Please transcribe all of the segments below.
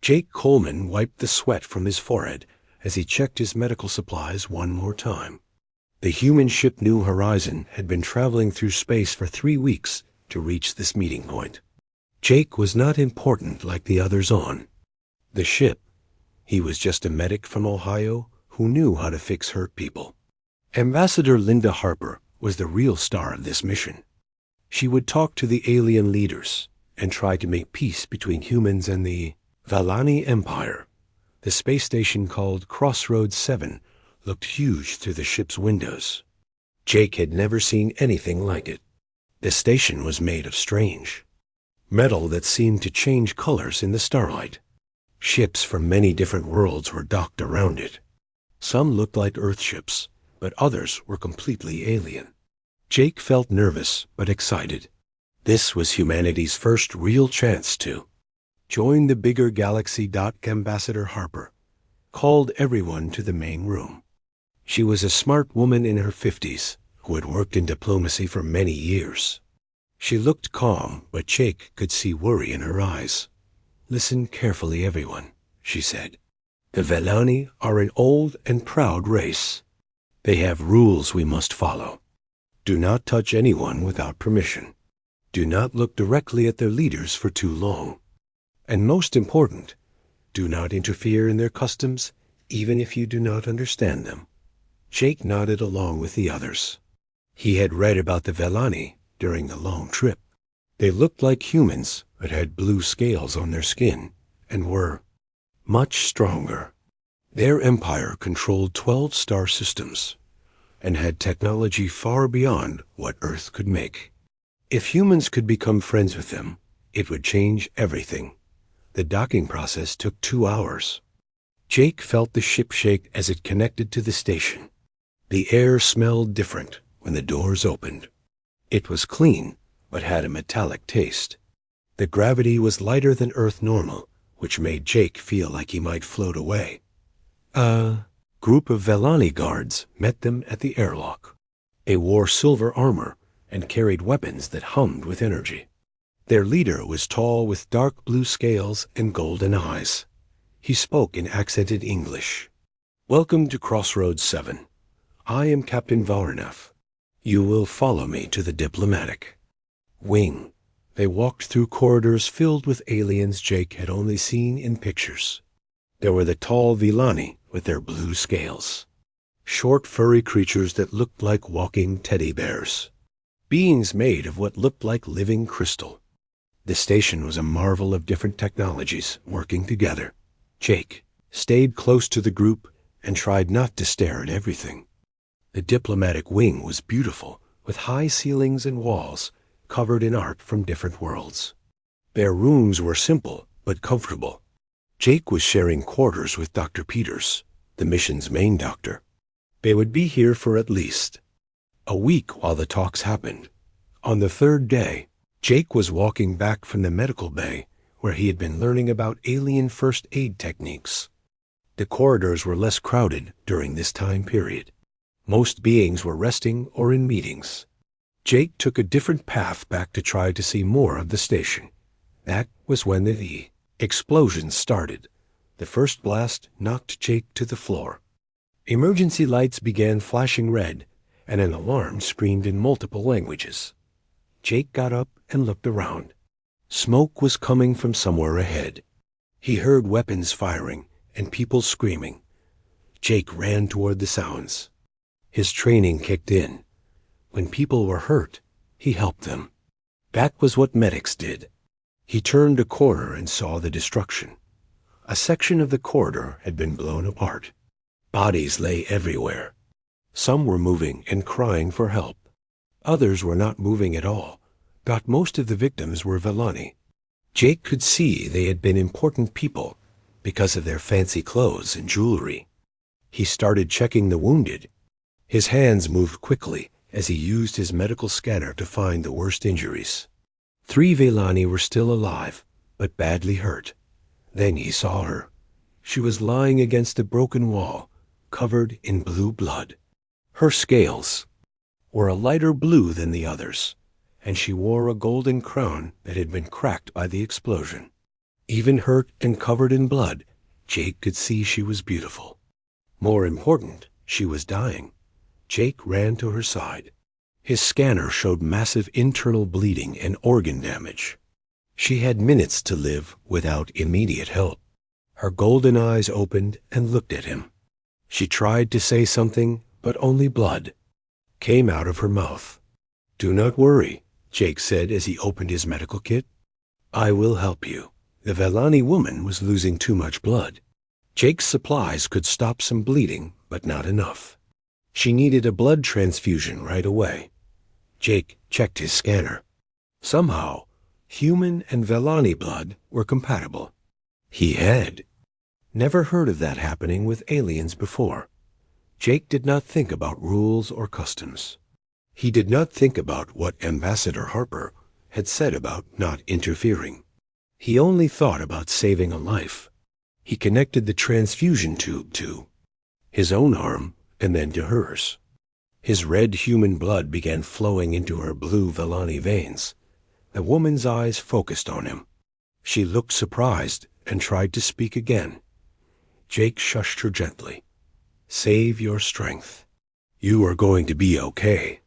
Jake Coleman wiped the sweat from his forehead as he checked his medical supplies one more time. The human ship New Horizon had been traveling through space for 3 weeks to reach this meeting point. Jake was not important like the others on the ship. He was just a medic from Ohio who knew how to fix hurt people. Ambassador Linda Harper was the real star of this mission. She would talk to the alien leaders and try to make peace between humans and the Valani Empire. The space station called Crossroads 7 looked huge through the ship's windows. Jake had never seen anything like it. The station was made of strange metal that seemed to change colors in the starlight. Ships from many different worlds were docked around it. Some looked like Earth ships, but others were completely alien. Jake felt nervous but excited. This was humanity's first real chance to join the bigger galaxy. Ambassador Harper called everyone to the main room. She was a smart woman in her 50s who had worked in diplomacy for many years. She looked calm, but Jake could see worry in her eyes. "Listen carefully, everyone," she said. "The Valani are an old and proud race. They have rules we must follow. Do not touch anyone without permission. Do not look directly at their leaders for too long. And most important, do not interfere in their customs, even if you do not understand them." Jake nodded along with the others. He had read about the Valani during the long trip. They looked like humans, but had blue scales on their skin and were much stronger. Their empire controlled 12 star systems and had technology far beyond what Earth could make. If humans could become friends with them, it would change everything. The docking process took 2 hours. Jake felt the ship shake as it connected to the station. The air smelled different when the doors opened. It was clean, but had a metallic taste. The gravity was lighter than Earth normal, which made Jake feel like he might float away. A group of Valani guards met them at the airlock. They wore silver armor and carried weapons that hummed with energy. Their leader was tall with dark blue scales and golden eyes. He spoke in accented English. "Welcome to Crossroads 7. I am Captain Varnev. You will follow me to the diplomatic wing." They walked through corridors filled with aliens Jake had only seen in pictures. There were the tall Villani with their blue scales. Short furry creatures that looked like walking teddy bears. Beings made of what looked like living crystal. The station was a marvel of different technologies working together. Jake stayed close to the group and tried not to stare at everything. The diplomatic wing was beautiful, with high ceilings and walls covered in art from different worlds. Their rooms were simple but comfortable. Jake was sharing quarters with Dr. Peters, the mission's main doctor. They would be here for at least a week while the talks happened. On the 3rd day, Jake was walking back from the medical bay where he had been learning about alien first aid techniques. The corridors were less crowded during this time period. Most beings were resting or in meetings. Jake took a different path back to try to see more of the station. That was when the explosion started. The first blast knocked Jake to the floor. Emergency lights began flashing red, and an alarm screamed in multiple languages. Jake got up and looked around. Smoke was coming from somewhere ahead. He heard weapons firing and people screaming. Jake ran toward the sounds. His training kicked in. When people were hurt, he helped them. That was what medics did. He turned a corner and saw the destruction. A section of the corridor had been blown apart. Bodies lay everywhere. Some were moving and crying for help. Others were not moving at all, but most of the victims were Villani. Jake could see they had been important people because of their fancy clothes and jewelry. He started checking the wounded. His hands moved quickly as he used his medical scanner to find the worst injuries. 3 Villani were still alive, but badly hurt. Then he saw her. She was lying against a broken wall, covered in blue blood. Her scales were a lighter blue than the others, and she wore a golden crown that had been cracked by the explosion. Even hurt and covered in blood, Jake could see she was beautiful. More important, she was dying. Jake ran to her side. His scanner showed massive internal bleeding and organ damage. She had minutes to live without immediate help. Her golden eyes opened and looked at him. She tried to say something, but only blood came out of her mouth. "Do not worry," Jake said as he opened his medical kit. "I will help you." The Velani woman was losing too much blood. Jake's supplies could stop some bleeding, but not enough. She needed a blood transfusion right away. Jake checked his scanner. Somehow, human and Velani blood were compatible. He had never heard of that happening with aliens before. Jake did not think about rules or customs. He did not think about what Ambassador Harper had said about not interfering. He only thought about saving a life. He connected the transfusion tube to his own arm and then to hers. His red human blood began flowing into her blue Velani veins. The woman's eyes focused on him. She looked surprised and tried to speak again. Jake shushed her gently. "Save your strength. You are going to be okay."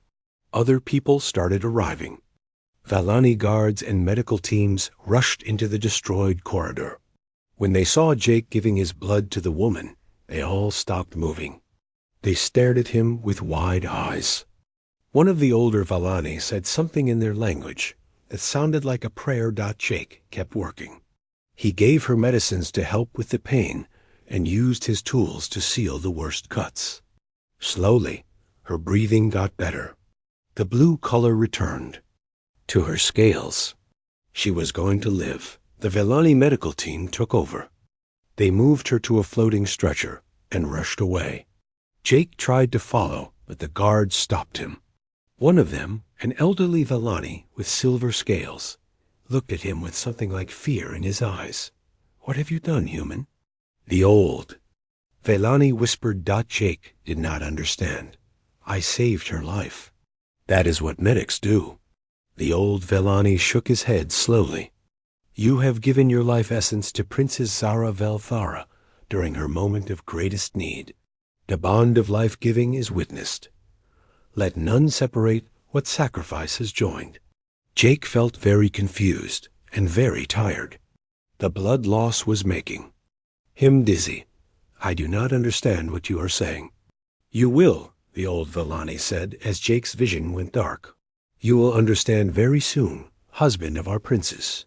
Other people started arriving. Velani guards and medical teams rushed into the destroyed corridor. When they saw Jake giving his blood to the woman, they all stopped moving. They stared at him with wide eyes. One of the older Velani said something in their language that sounded like a prayer. Jake kept working. He gave her medicines to help with the pain and used his tools to seal the worst cuts. Slowly, her breathing got better. The blue color returned to her scales. She was going to live. The Velani medical team took over. They moved her to a floating stretcher and rushed away. Jake tried to follow, but the guards stopped him. One of them, an elderly Velani with silver scales, looked at him with something like fear in his eyes. "What have you done, human?" The old Velani whispered. Jake did not understand. "I saved her life." "That is what medics do." The old Velani shook his head slowly. "You have given your life essence to Princess Zara Velthara during her moment of greatest need. The bond of life-giving is witnessed. Let none separate what sacrifice has joined." Jake felt very confused and very tired. The blood loss was making him dizzy. "I do not understand what you are saying." "You will," the old Velani said as Jake's vision went dark. "You will understand very soon, husband of our princess."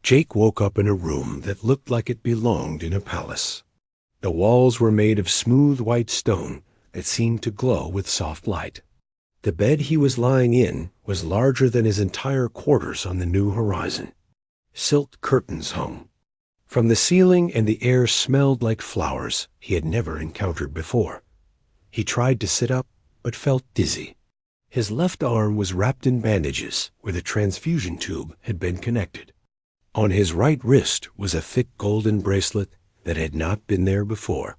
Jake woke up in a room that looked like it belonged in a palace. The walls were made of smooth white stone that seemed to glow with soft light. The bed he was lying in was larger than his entire quarters on the New Horizon. Silk curtains hung from the ceiling, and the air smelled like flowers he had never encountered before. He tried to sit up, but felt dizzy. His left arm was wrapped in bandages where the transfusion tube had been connected. On his right wrist was a thick golden bracelet that had not been there before.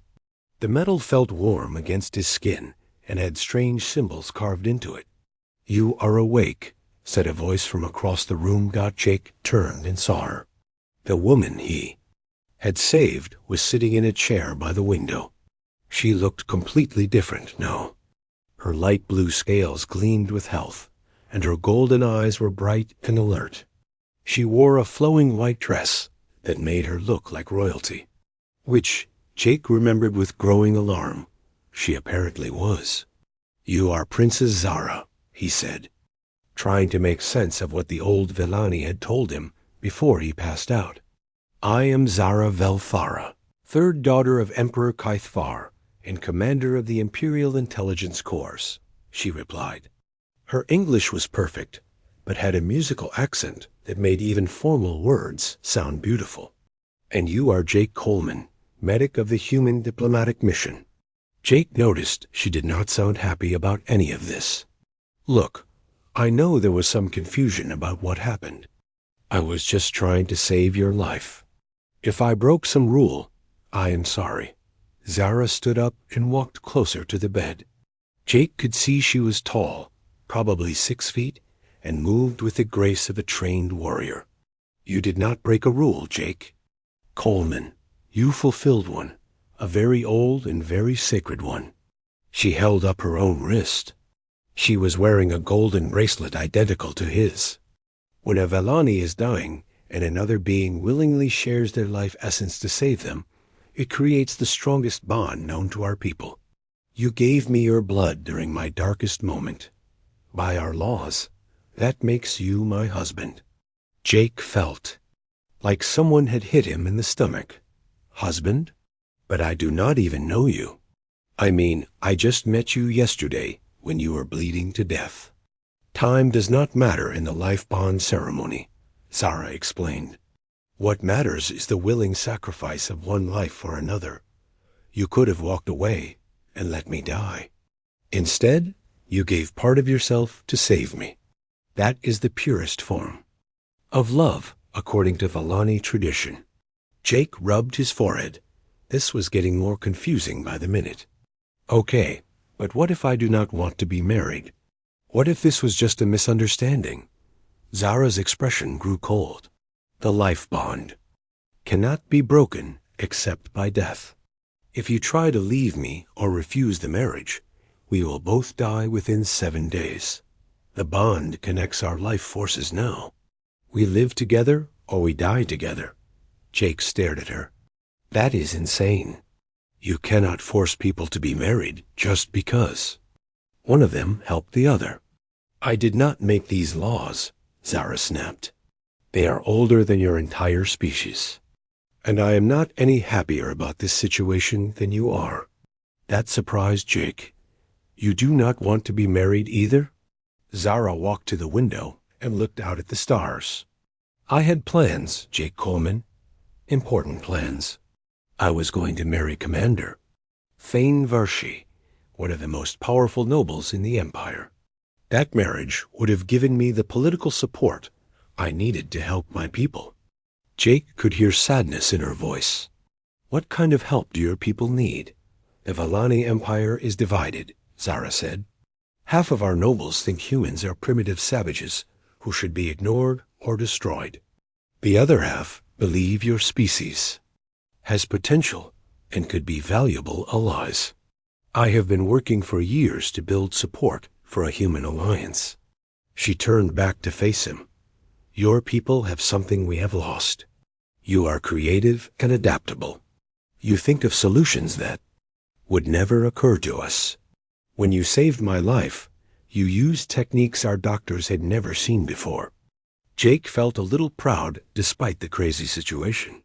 The metal felt warm against his skin and had strange symbols carved into it. "You are awake," said a voice from across the room. Jake turned and saw her. The woman he had saved was sitting in a chair by the window. She looked completely different now. Her light blue scales gleamed with health, and her golden eyes were bright and alert. She wore a flowing white dress that made her look like royalty, which Jake remembered with growing alarm. She apparently was. "You are Princess Zara," he said, trying to make sense of what the old Velani had told him before he passed out. "I am Zara Velthara, third daughter of Emperor Kaithfar and commander of the Imperial Intelligence Corps," she replied. Her English was perfect, but had a musical accent that made even formal words sound beautiful. "And you are Jake Coleman, medic of the Human Diplomatic Mission." Jake noticed she did not sound happy about any of this. "Look, I know there was some confusion about what happened. I was just trying to save your life. If I broke some rule, I am sorry." Zara stood up and walked closer to the bed. Jake could see she was tall, probably 6 feet, and moved with the grace of a trained warrior. You did not break a rule, Jake. Coleman, you fulfilled one, a very old and very sacred one. She held up her own wrist. She was wearing a golden bracelet identical to his. When a Vellani is dying, and another being willingly shares their life essence to save them, it creates the strongest bond known to our people. You gave me your blood during my darkest moment. By our laws, that makes you my husband. Jake felt like someone had hit him in the stomach. Husband? But I do not even know you. I mean, I just met you yesterday when you were bleeding to death. Time does not matter in the life bond ceremony, Zara explained. What matters is the willing sacrifice of one life for another. You could have walked away and let me die. Instead, you gave part of yourself to save me. That is the purest form of love, according to Vellani tradition. Jake rubbed his forehead. This was getting more confusing by the minute. Okay, but what if I do not want to be married? What if this was just a misunderstanding? Zara's expression grew cold. The life bond cannot be broken except by death. If you try to leave me or refuse the marriage, we will both die within 7 days. The bond connects our life forces now. We live together or we die together. Jake stared at her. That is insane. You cannot force people to be married just because. One of them helped the other. I did not make these laws, Zara snapped. They are older than your entire species. And I am not any happier about this situation than you are. That surprised Jake. You do not want to be married either? Zara walked to the window and looked out at the stars. I had plans, Jake Coleman. Important plans. I was going to marry Commander Thane Varshi, one of the most powerful nobles in the Empire. That marriage would have given me the political support I needed to help my people. Jake could hear sadness in her voice. What kind of help do your people need? The Vellani Empire is divided, Zara said. Half of our nobles think humans are primitive savages who should be ignored or destroyed. The other half believe your species has potential and could be valuable allies. I have been working for years to build support for a human alliance. She turned back to face him. Your people have something we have lost. You are creative and adaptable. You think of solutions that would never occur to us. When you saved my life, you used techniques our doctors had never seen before. Jake felt a little proud despite the crazy situation.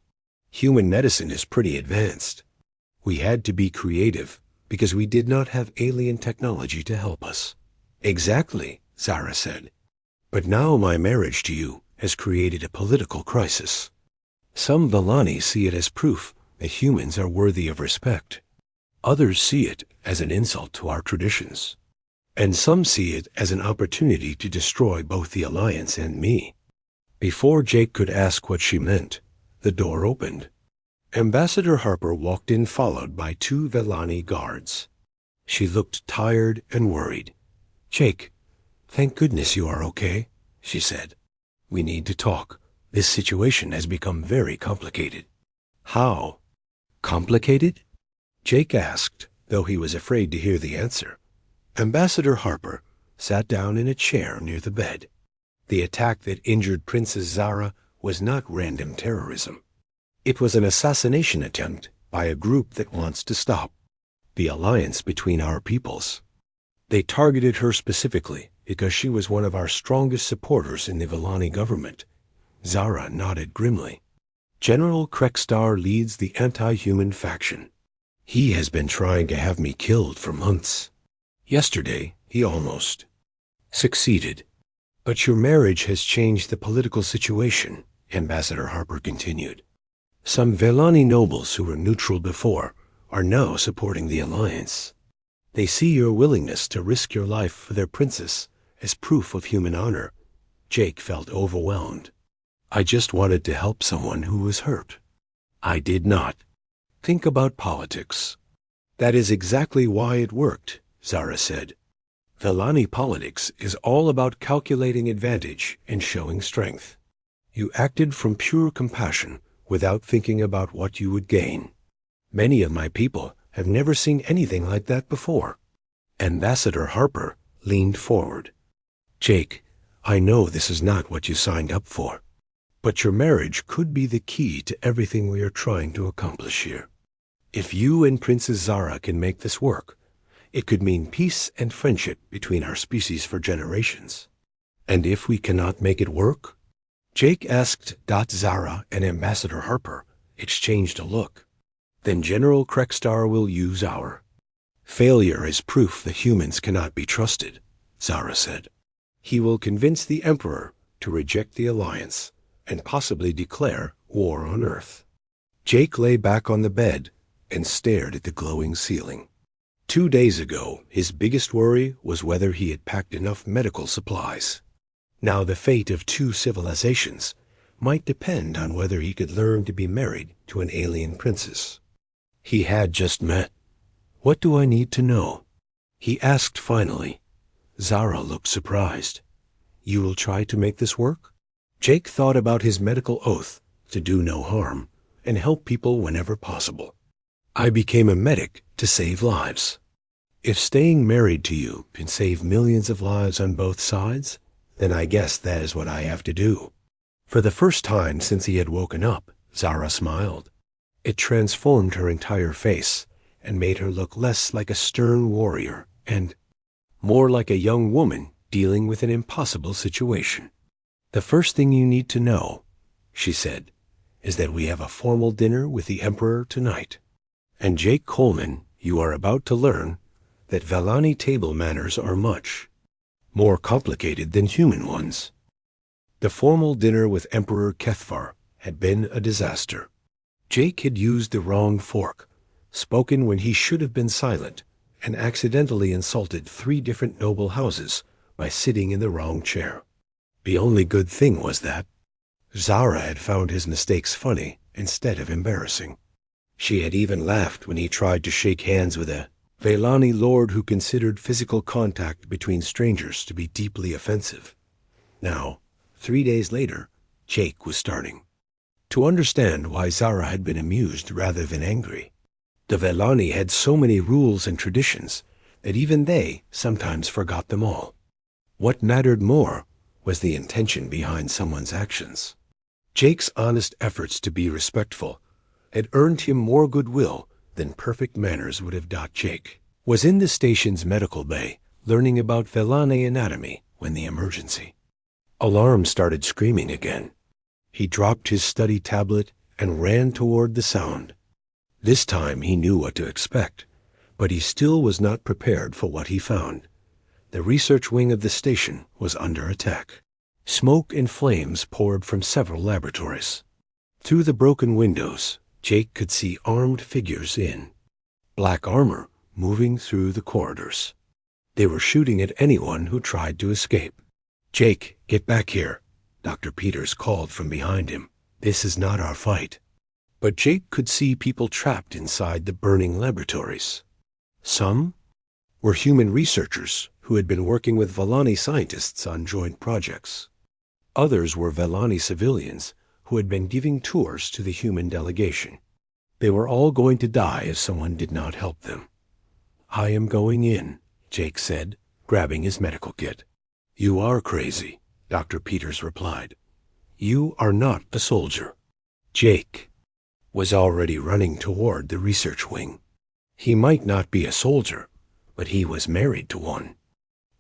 Human medicine is pretty advanced. We had to be creative because we did not have alien technology to help us. Exactly, Zara said. But now my marriage to you has created a political crisis. Some Vellani see it as proof that humans are worthy of respect. Others see it as an insult to our traditions. And some see it as an opportunity to destroy both the Alliance and me. Before Jake could ask what she meant, the door opened. Ambassador Harper walked in followed by 2 Vellani guards. She looked tired and worried. Jake, thank goodness you are okay, she said. We need to talk. This situation has become very complicated. How? Complicated? Jake asked, though he was afraid to hear the answer. Ambassador Harper sat down in a chair near the bed. The attack that injured Princess Zara was not random terrorism. It was an assassination attempt by a group that wants to stop the alliance between our peoples. They targeted her specifically because she was one of our strongest supporters in the Vellani government. Zara nodded grimly. General Krekstar leads the anti-human faction. He has been trying to have me killed for months. Yesterday, he almost succeeded. But your marriage has changed the political situation, Ambassador Harper continued. Some Vellani nobles who were neutral before are now supporting the alliance. They see your willingness to risk your life for their princess as proof of human honor. Jake felt overwhelmed. I just wanted to help someone who was hurt. I did not. Think about politics. That is exactly why it worked, Zara said. Vellani politics is all about calculating advantage and showing strength. You acted from pure compassion without thinking about what you would gain. Many of my people have never seen anything like that before." Ambassador Harper leaned forward. "Jake, I know this is not what you signed up for, but your marriage could be the key to everything we are trying to accomplish here. If you and Princess Zara can make this work, it could mean peace and friendship between our species for generations. And if we cannot make it work?" Jake asked. Zara and Ambassador Harper exchanged a look. "Then General Krekstar will use our failure as proof that humans cannot be trusted," Zara said. "He will convince the Emperor to reject the alliance and possibly declare war on Earth." Jake lay back on the bed and stared at the glowing ceiling. 2 days ago, his biggest worry was whether he had packed enough medical supplies. Now the fate of 2 civilizations might depend on whether he could learn to be married to an alien princess he had just met. "What do I need to know?" he asked finally. Zara looked surprised. "You will try to make this work?" Jake thought about his medical oath to do no harm and help people whenever possible. "I became a medic to save lives. If staying married to you can save millions of lives on both sides, then I guess that is what I have to do." For the first time since he had woken up, Zara smiled. It transformed her entire face and made her look less like a stern warrior and more like a young woman dealing with an impossible situation. "The first thing you need to know," she said, "is that we have a formal dinner with the Emperor tonight. And Jake Coleman, you are about to learn that Velani table manners are much more complicated than human ones." The formal dinner with Emperor Kethvar had been a disaster. Jake had used the wrong fork, spoken when he should have been silent, and accidentally insulted 3 different noble houses by sitting in the wrong chair. The only good thing was that Zara had found his mistakes funny instead of embarrassing. She had even laughed when he tried to shake hands with a Velani lord who considered physical contact between strangers to be deeply offensive. Now, 3 days later, Jake was starting to understand why Zara had been amused rather than angry. The Velani had so many rules and traditions that even they sometimes forgot them all. What mattered more was the intention behind someone's actions. Jake's honest efforts to be respectful had earned him more goodwill than perfect manners would have. Jake was in the station's medical bay learning about Velani anatomy when the emergency alarm started screaming again. He dropped his study tablet and ran toward the sound. This time he knew what to expect, but he still was not prepared for what he found. The research wing of the station was under attack. Smoke and flames poured from several laboratories. Through the broken windows, Jake could see armed figures in black armor moving through the corridors. They were shooting at anyone who tried to escape. "Jake, get back here," Dr. Peters called from behind him. "This is not our fight." But Jake could see people trapped inside the burning laboratories. Some were human researchers who had been working with Velani scientists on joint projects. Others were Velani civilians who had been giving tours to the human delegation. They were all going to die if someone did not help them. "I am going in," Jake said, grabbing his medical kit. "You are crazy," Dr. Peters replied. "You are not a soldier." Jake was already running toward the research wing. He might not be a soldier, but he was married to one.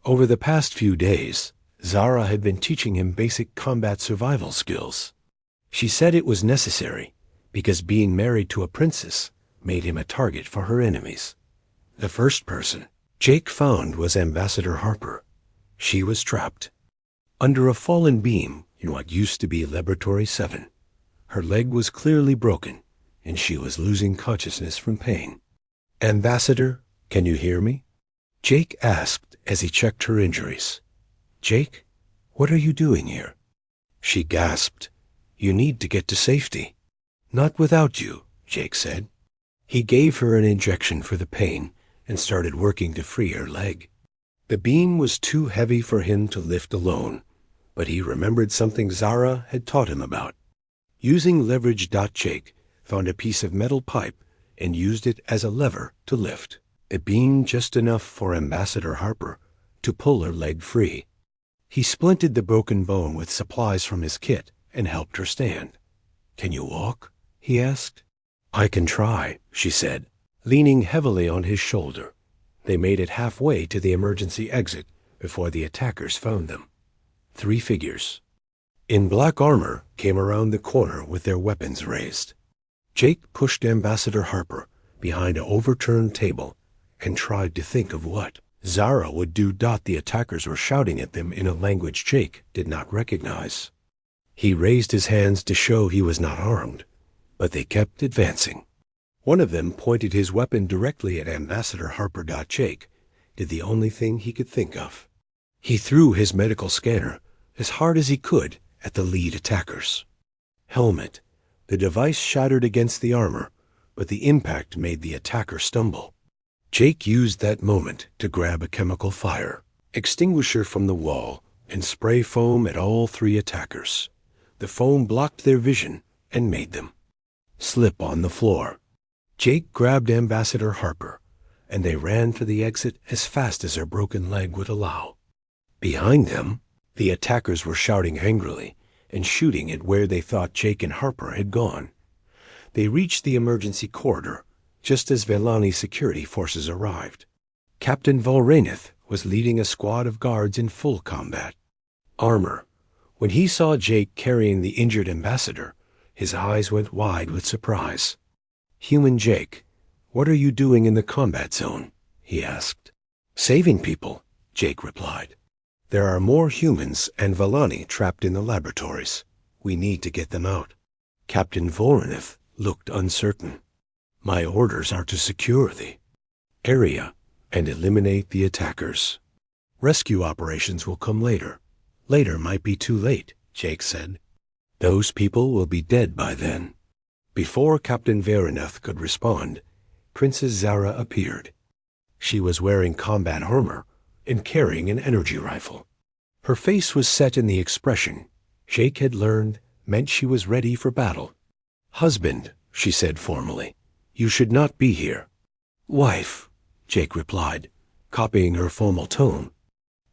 Over the past few days, Zara had been teaching him basic combat survival skills. She said it was necessary because being married to a princess made him a target for her enemies. The first person Jake found was Ambassador Harper. She was trapped under a fallen beam in what used to be Laboratory 7. Her leg was clearly broken, and she was losing consciousness from pain. "Ambassador, can you hear me?" Jake asked as he checked her injuries. "Jake, what are you doing here?" She gasped. "You need to get to safety." "Not without you," Jake said. He gave her an injection for the pain and started working to free her leg. The beam was too heavy for him to lift alone, But he remembered something Zara had taught him about. Using leverage. Jake found a piece of metal pipe and used it as a lever to lift, it being just enough for Ambassador Harper to pull her leg free. He splinted the broken bone with supplies from his kit and helped her stand. "Can you walk?" he asked. "I can try," she said, leaning heavily on his shoulder. They made it halfway to the emergency exit before the attackers found them. 3 figures in black armor came around the corner with their weapons raised. Jake pushed Ambassador Harper behind an overturned table and tried to think of what Zara would do. The attackers were shouting at them in a language Jake did not recognize. He raised his hands to show he was not armed, but they kept advancing. One of them pointed his weapon directly at Ambassador Harper. Jake did the only thing he could think of. He threw his medical scanner as hard as he could at the lead attackers. Helmet. The device shattered against the armor, but the impact made the attacker stumble. Jake used that moment to grab a chemical fire extinguisher from the wall and spray foam at all 3 attackers. The foam blocked their vision and made them slip on the floor. Jake grabbed Ambassador Harper, and they ran for the exit as fast as her broken leg would allow. Behind them, the attackers were shouting angrily and shooting at where they thought Jake and Harper had gone. They reached the emergency corridor just as Velani security forces arrived. Captain Volraneth was leading a squad of guards in full combat armor. When he saw Jake carrying the injured ambassador, his eyes went wide with surprise. "Human Jake, what are you doing in the combat zone?" he asked. "Saving people," Jake replied. "There are more humans and Velani trapped in the laboratories. We need to get them out." Captain Volraneth looked uncertain. "My orders are to secure the area and eliminate the attackers. Rescue operations will come later. Later might be too late," Jake said. "Those people will be dead by then." Before Captain Volraneth could respond, Princess Zara appeared. She was wearing combat armor and carrying an energy rifle. Her face was set in the expression Jake had learned meant she was ready for battle. "Husband," she said formally, "you should not be here." "Wife," Jake replied, copying her formal tone.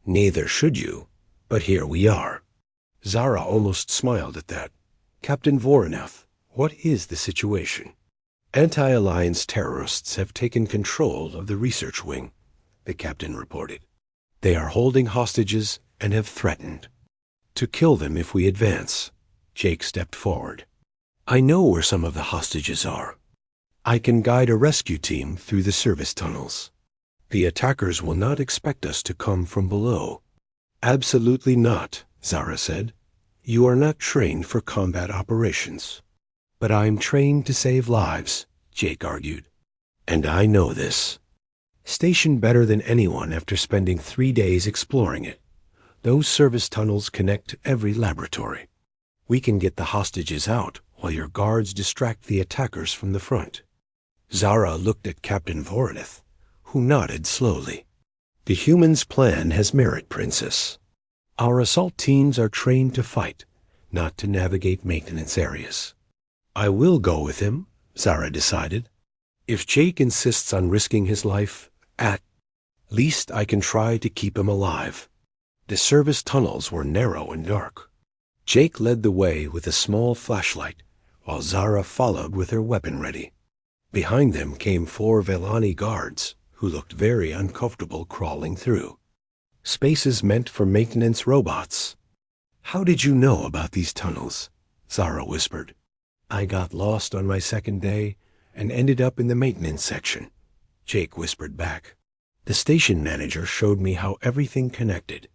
"Neither should you, but here we are." Zara almost smiled at that. "Captain Volraneth, what is the situation?" "Anti-Alliance terrorists have taken control of the research wing," the captain reported. "They are holding hostages and have threatened to kill them if we advance." Jake stepped forward. "I know where some of the hostages are. I can guide a rescue team through the service tunnels. The attackers will not expect us to come from below." "Absolutely not," Zara said. "You are not trained for combat operations." "But I'm trained to save lives," Jake argued. "And I know this. Stationed better than anyone after spending 3 days exploring it. Those service tunnels connect to every laboratory. We can get the hostages out while your guards distract the attackers from the front." Zara looked at Captain Volraneth, who nodded slowly. "The humans' plan has merit, Princess. Our assault teams are trained to fight, not to navigate maintenance areas." "I will go with him," Zara decided. "If Jake insists on risking his life, at least I can try to keep him alive." The service tunnels were narrow and dark. Jake led the way with a small flashlight, while Zara followed with her weapon ready. Behind them came 4 Velani guards, who looked very uncomfortable crawling through spaces meant for maintenance robots. "How did you know about these tunnels?" Zara whispered. "I got lost on my 2nd day and ended up in the maintenance section," Jake whispered back. "The station manager showed me how everything connected.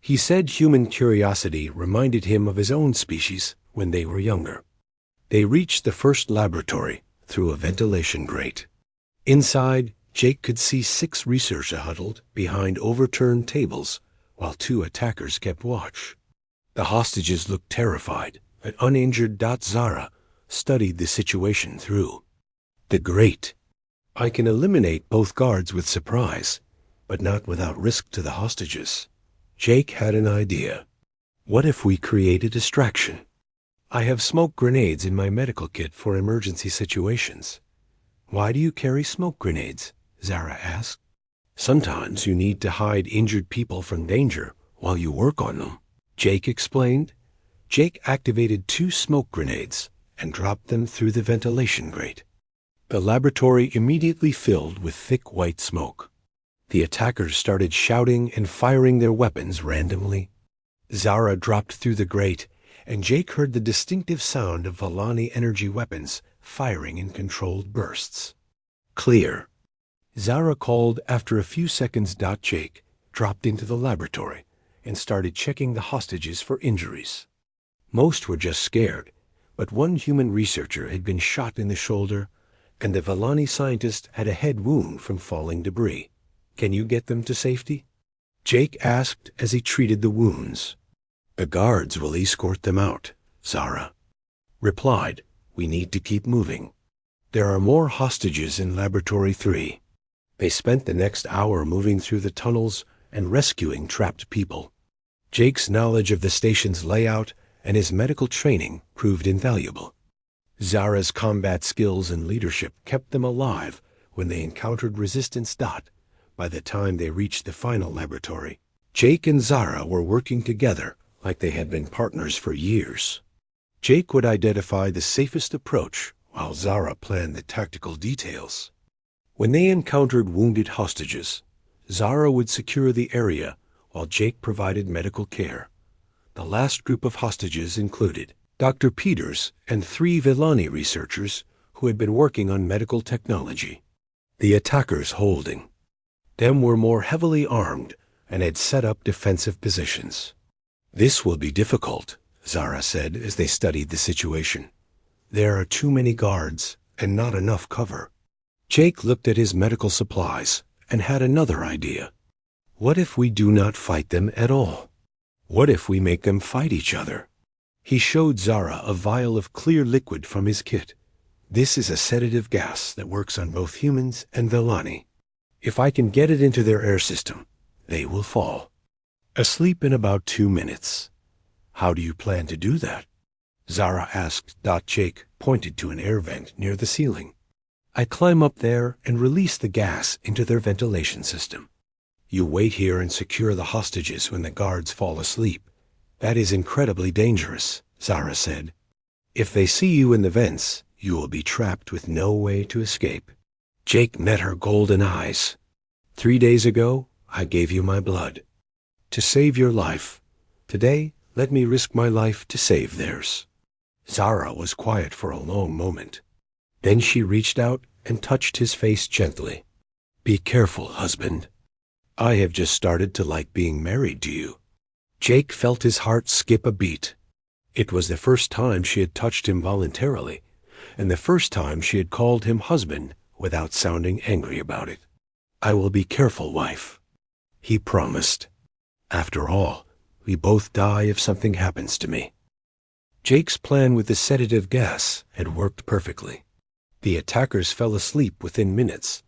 He said human curiosity reminded him of his own species when they were younger." They reached the first laboratory through a ventilation grate. Inside, Jake could see 6 researchers huddled behind overturned tables while 2 attackers kept watch. The hostages looked terrified, but uninjured. Zara studied the situation through the grate. "I can eliminate both guards with surprise, but not without risk to the hostages." Jake had an idea. What if we create a distraction? I have smoke grenades in my medical kit for emergency situations. Why do you carry smoke grenades? Zara asked. Sometimes you need to hide injured people from danger while you work on them, Jake explained. Jake activated 2 smoke grenades and dropped them through the ventilation grate. The laboratory immediately filled with thick white smoke. The attackers started shouting and firing their weapons randomly. Zara dropped through the grate, and Jake heard the distinctive sound of Valani energy weapons firing in controlled bursts. Clear. Zara called after a few seconds. Jake dropped into the laboratory and started checking the hostages for injuries. Most were just scared, but one human researcher had been shot in the shoulder, and the Valani scientist had a head wound from falling debris. Can you get them to safety? Jake asked as he treated the wounds. The guards will escort them out, Zara replied. We need to keep moving. There are more hostages in Laboratory 3. They spent the next hour moving through the tunnels and rescuing trapped people. Jake's knowledge of the station's layout and his medical training proved invaluable. Zara's combat skills and leadership kept them alive when they encountered resistance. By the time they reached the final laboratory, Jake and Zara were working together like they had been partners for years. Jake would identify the safest approach while Zara planned the tactical details. When they encountered wounded hostages, Zara would secure the area while Jake provided medical care. The last group of hostages included Dr. Peters and 3 Villani researchers who had been working on medical technology. The attackers holding them were more heavily armed and had set up defensive positions. This will be difficult, Zara said as they studied the situation. There are too many guards and not enough cover. Jake looked at his medical supplies and had another idea. What if we do not fight them at all? What if we make them fight each other? He showed Zara a vial of clear liquid from his kit. This is a sedative gas that works on both humans and Villani. If I can get it into their air system, they will fall asleep in about 2 minutes. How do you plan to do that? Zara asked. Jake pointed to an air vent near the ceiling. I climb up there and release the gas into their ventilation system. You wait here and secure the hostages when the guards fall asleep. That is incredibly dangerous, Zara said. If they see you in the vents, you will be trapped with no way to escape. Jake met her golden eyes. 3 days ago, I gave you my blood to save your life. Today, let me risk my life to save theirs. Zara was quiet for a long moment. Then she reached out and touched his face gently. Be careful, husband. I have just started to like being married to you. Jake felt his heart skip a beat. It was the first time she had touched him voluntarily, and the first time she had called him husband without sounding angry about it. I will be careful, wife, he promised. After all, we both die if something happens to me. Jake's plan with the sedative gas had worked perfectly. The attackers fell asleep within minutes,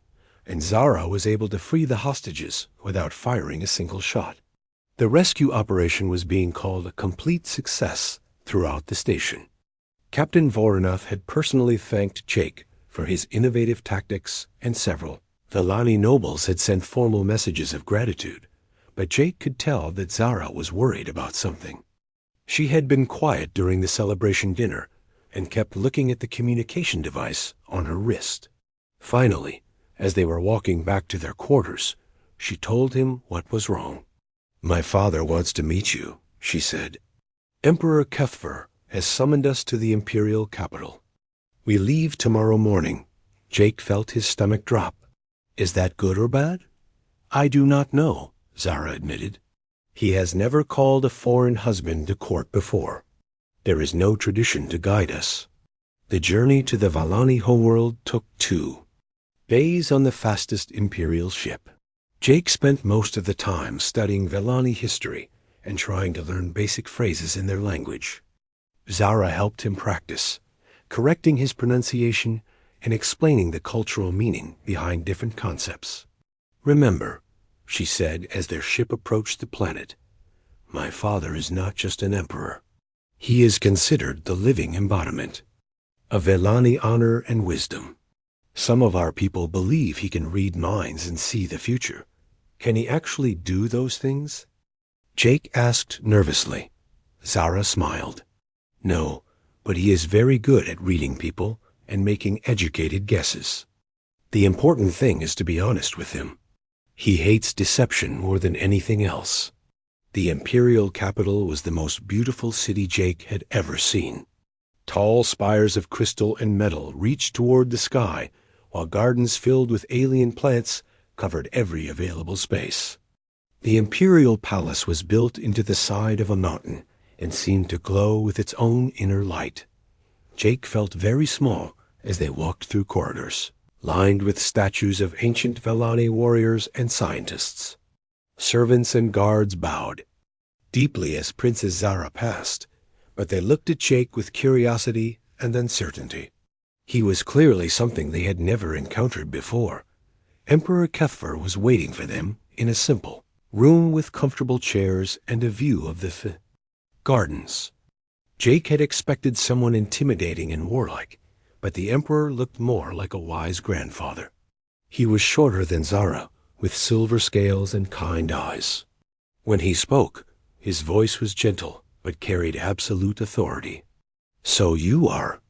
and Zara was able to free the hostages without firing a single shot. The rescue operation was being called a complete success throughout the station. Captain Voronoff had personally thanked Jake for his innovative tactics, and several Villani nobles had sent formal messages of gratitude, but Jake could tell that Zara was worried about something. She had been quiet during the celebration dinner and kept looking at the communication device on her wrist. Finally, as they were walking back to their quarters, she told him what was wrong. My father wants to meet you, she said. Emperor Kethver has summoned us to the imperial capital. We leave tomorrow morning. Jake felt his stomach drop. Is that good or bad? I do not know, Zara admitted. He has never called a foreign husband to court before. There is no tradition to guide us. The journey to the Villani homeworld took 2 days on the fastest imperial ship. Jake spent most of the time studying Villani history and trying to learn basic phrases in their language. Zara helped him practice, correcting his pronunciation and explaining the cultural meaning behind different concepts. Remember, she said as their ship approached the planet, My father is not just an emperor. He is considered the living embodiment of Vellani honor and wisdom. Some of our people believe he can read minds and see the future. Can he actually do those things? Jake asked nervously. Zara smiled. No, but he is very good at reading people and making educated guesses. The important thing is to be honest with him. He hates deception more than anything else. The imperial capital was the most beautiful city Jake had ever seen. Tall spires of crystal and metal reached toward the sky, while gardens filled with alien plants covered every available space. The imperial palace was built into the side of a mountain and seemed to glow with its own inner light. Jake felt very small as they walked through corridors, lined with statues of ancient Vellani warriors and scientists. Servants and guards bowed deeply as Princess Zara passed, but they looked at Jake with curiosity and uncertainty. He was clearly something they had never encountered before. Emperor Kethver was waiting for them in a simple room with comfortable chairs and a view of the gardens. Jake had expected someone intimidating and warlike, but the emperor looked more like a wise grandfather. He was shorter than Zara, with silver scales and kind eyes. When he spoke, his voice was gentle, but carried absolute authority. So you are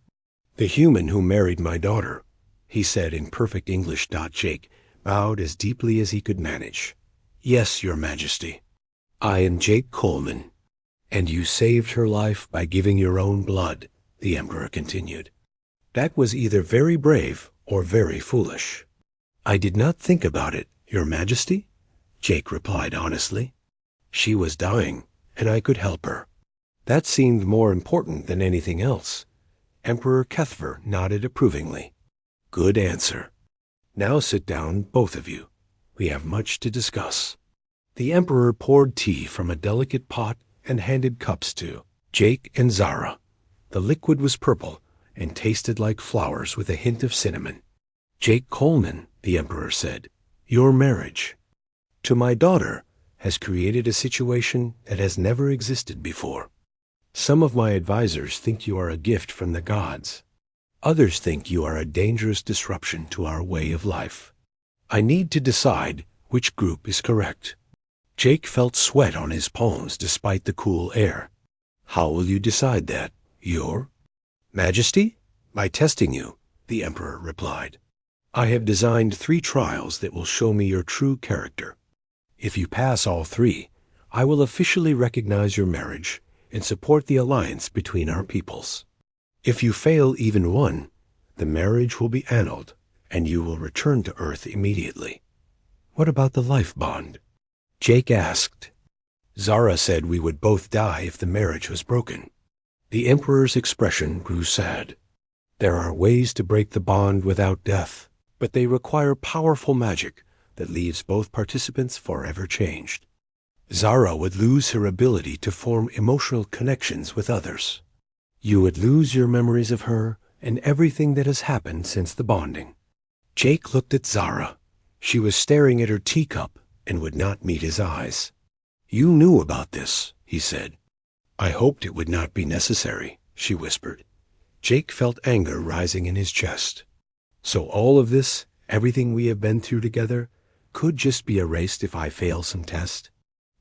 the human who married my daughter, he said in perfect English. Jake bowed as deeply as he could manage. Yes, your majesty. I am Jake Coleman. And you saved her life by giving your own blood, the emperor continued. That was either very brave or very foolish. I did not think about it, your majesty, Jake replied honestly. She was dying, and I could help her. That seemed more important than anything else. Emperor Kethver nodded approvingly. Good answer. Now sit down, both of you. We have much to discuss. The emperor poured tea from a delicate pot and handed cups to Jake and Zara. The liquid was purple and tasted like flowers with a hint of cinnamon. Jake Coleman, the emperor said, your marriage to my daughter has created a situation that has never existed before. Some of my advisors think you are a gift from the gods. Others think you are a dangerous disruption to our way of life. I need to decide which group is correct. Jake felt sweat on his palms despite the cool air. How will you decide that, your majesty? By testing you, the emperor replied. I have designed 3 trials that will show me your true character. If you pass all 3, I will officially recognize your marriage and support the alliance between our peoples. If you fail even one, the marriage will be annulled, and you will return to Earth immediately. What about the life bond? Jake asked. Zara said we would both die if the marriage was broken. The emperor's expression grew sad. There are ways to break the bond without death, but they require powerful magic that leaves both participants forever changed. Zara would lose her ability to form emotional connections with others. You would lose your memories of her and everything that has happened since the bonding. Jake looked at Zara. She was staring at her teacup and would not meet his eyes. You knew about this, he said. I hoped it would not be necessary, she whispered. Jake felt anger rising in his chest. So all of this, everything we have been through together, could just be erased if I fail some test?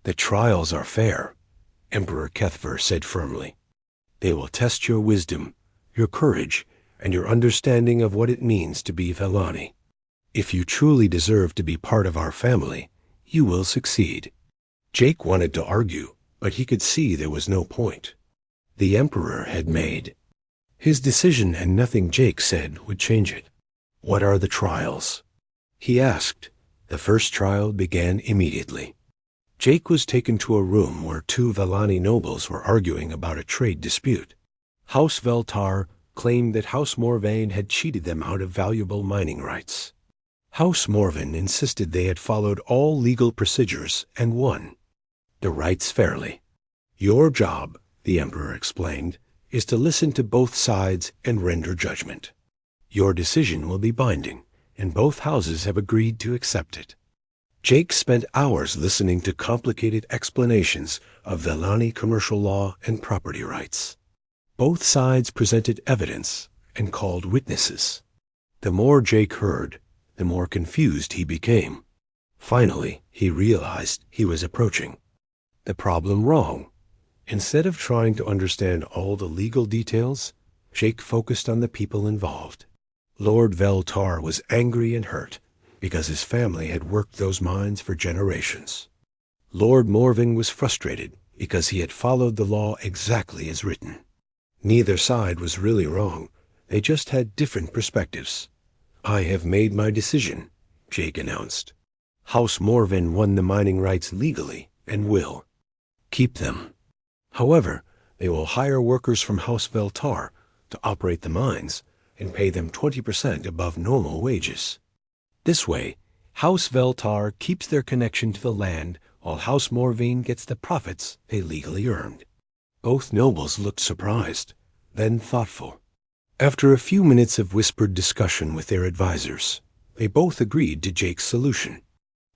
The trials are fair, Emperor Kethver said firmly. They will test your wisdom, your courage, and your understanding of what it means to be Vellani. If you truly deserve to be part of our family, you will succeed. Jake wanted to argue, but he could see there was no point. The Emperor had made his decision, and nothing Jake said would change it. What are the trials? He asked. The first trial began immediately. Jake was taken to a room where 2 Vellani nobles were arguing about a trade dispute. House Veltar claimed that House Morvain had cheated them out of valuable mining rights. House Morvain insisted they had followed all legal procedures and won the rights fairly. Your job, the Emperor explained, is to listen to both sides and render judgment. Your decision will be binding, and both houses have agreed to accept it. Jake spent hours listening to complicated explanations of Vellani commercial law and property rights. Both sides presented evidence and called witnesses. The more Jake heard, the more confused he became. Finally, he realized he was approaching the problem wrong. Instead of trying to understand all the legal details, Jake focused on the people involved. Lord Veltar was angry and hurt because his family had worked those mines for generations. Lord Morving was frustrated because he had followed the law exactly as written. Neither side was really wrong. They just had different perspectives. "I have made my decision," Jake announced. "House Morven won the mining rights legally and will keep them. However, they will hire workers from House Veltar to operate the mines and pay them 20% above normal wages. This way, House Veltar keeps their connection to the land while House Morvain gets the profits they legally earned." Both nobles looked surprised, then thoughtful. After a few minutes of whispered discussion with their advisors, they both agreed to Jake's solution.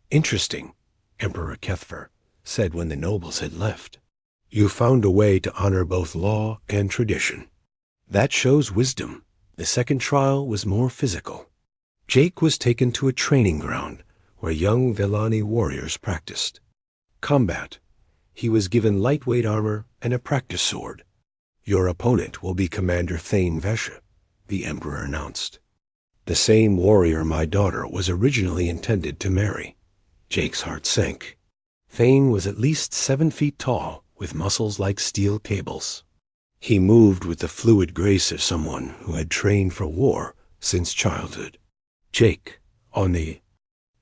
"Interesting," Emperor Kethfer said when the nobles had left. "You found a way to honor both law and tradition. That shows wisdom." The second trial was more physical. Jake was taken to a training ground where young Vellani warriors practiced combat. He was given lightweight armor and a practice sword. "Your opponent will be Commander Thane Vesha," the Emperor announced. "The same warrior my daughter was originally intended to marry." Jake's heart sank. Thane was at least 7 feet tall, with muscles like steel cables. He moved with the fluid grace of someone who had trained for war since childhood. Jake, on the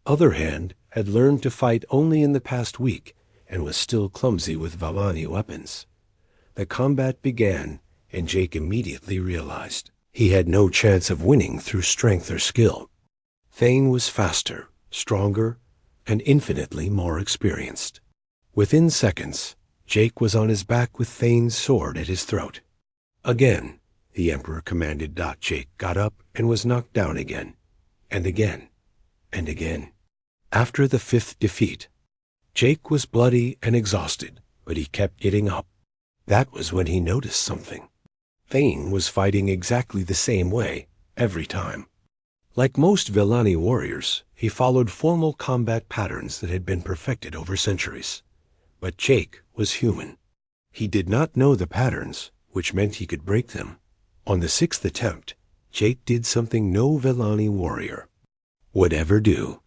other hand, had learned to fight only in the past week and was still clumsy with Vellani weapons. The combat began, and Jake immediately realized he had no chance of winning through strength or skill. Thane was faster, stronger, and infinitely more experienced. Within seconds, Jake was on his back with Thane's sword at his throat. Again, the Emperor commanded. Jake got up and was knocked down again, and again, and again. After the 5th defeat, Jake was bloody and exhausted, but he kept getting up. That was when he noticed something. Thane was fighting exactly the same way, every time. Like most Vellani warriors, he followed formal combat patterns that had been perfected over centuries. But Jake was human. He did not know the patterns, which meant he could break them. On the 6th attempt, Jake did something no Vellani warrior would ever do.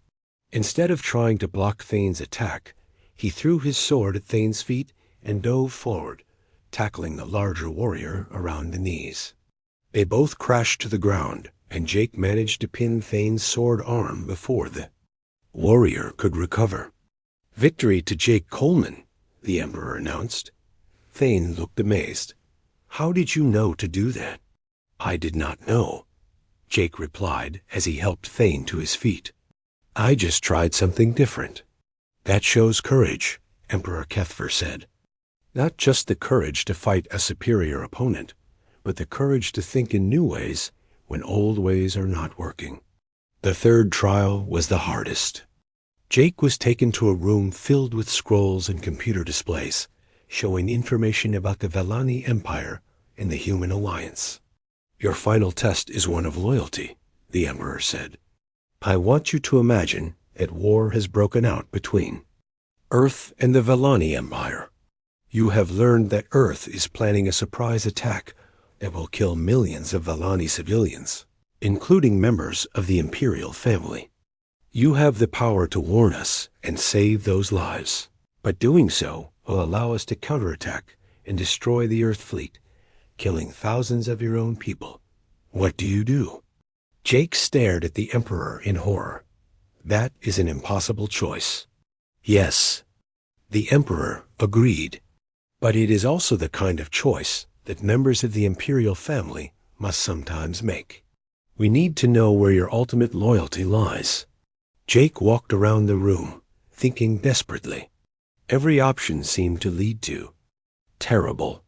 Instead of trying to block Thane's attack, he threw his sword at Thane's feet and dove forward, tackling the larger warrior around the knees. They both crashed to the ground, and Jake managed to pin Thane's sword arm before the warrior could recover. "Victory to Jake Coleman," the Emperor announced. Thane looked amazed. "How did you know to do that?" "I did not know," Jake replied as he helped Thane to his feet. "I just tried something different." "That shows courage," Emperor Kethfer said. "Not just the courage to fight a superior opponent, but the courage to think in new ways when old ways are not working." The third trial was the hardest. Jake was taken to a room filled with scrolls and computer displays, showing information about the Vellani Empire and the Human Alliance. "Your final test is one of loyalty," the Emperor said. "I want you to imagine that war has broken out between Earth and the Vellani Empire. You have learned that Earth is planning a surprise attack that will kill millions of Vellani civilians, including members of the Imperial family. You have the power to warn us and save those lives, but doing so will allow us to counterattack and destroy the Earth fleet, killing thousands of your own people. What do you do?" Jake stared at the Emperor in horror. "That is an impossible choice." "Yes," the Emperor agreed. "But it is also the kind of choice that members of the Imperial family must sometimes make. We need to know where your ultimate loyalty lies." Jake walked around the room, thinking desperately. Every option seemed to lead to terrible